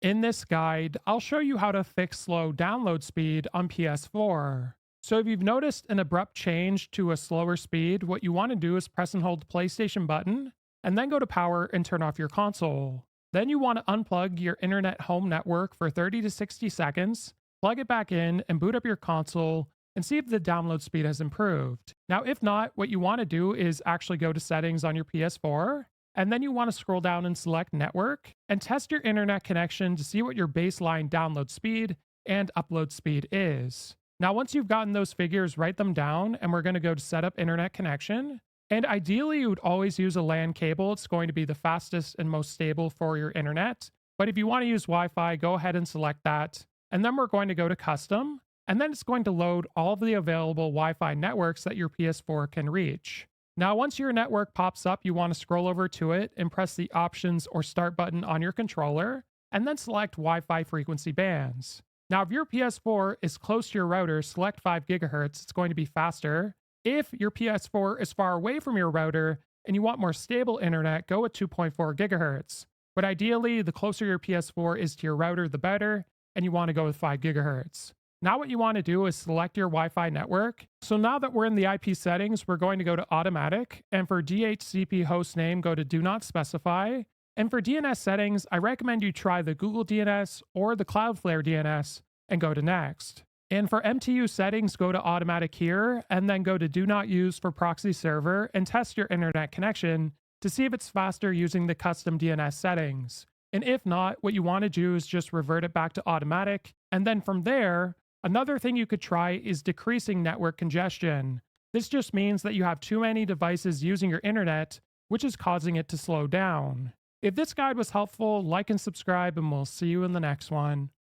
In this guide, I'll show you how to fix slow download speed on PS4. So if you've noticed an abrupt change to a slower speed, what you want to do is press and hold the PlayStation button, and then go to power and turn off your console. Then you want to unplug your internet home network for 30 to 60 seconds, plug it back in, and boot up your console and see if the download speed has improved. Now, if not, what you want to do is actually go to settings on your PS4, and then you want to scroll down and select network and test your internet connection to see what your baseline download speed and upload speed is. Now, once you've gotten those figures, write them down, and we're going to go to setup internet connection. And ideally, you would always use a LAN cable. It's going to be the fastest and most stable for your internet. But if you want to use Wi Fi, go ahead and select that. And then we're going to go to custom. And then it's going to load all of the available Wi Fi networks that your PS4 can reach. Now, once your network pops up, you want to scroll over to it and press the options or start button on your controller, and then select Wi Fi frequency bands. Now, if your PS4 is close to your router, select 5 gigahertz. It's going to be faster. If your PS4 is far away from your router and you want more stable internet, go with 2.4 gigahertz. But ideally, the closer your PS4 is to your router, the better, and you want to go with 5 gigahertz. Now what you want to do is select your Wi-Fi network. So now that we're in the IP settings, we're going to go to automatic, and for DHCP hostname, go to do not specify. And for DNS settings, I recommend you try the Google DNS or the Cloudflare DNS and go to next. And for MTU settings, go to automatic here, and then go to do not use for proxy server and test your internet connection to see if it's faster using the custom DNS settings. And if not, what you want to do is just revert it back to automatic. And then from there, another thing you could try is decreasing network congestion. This just means that you have too many devices using your internet, which is causing it to slow down. If this guide was helpful, like and subscribe, and we'll see you in the next one.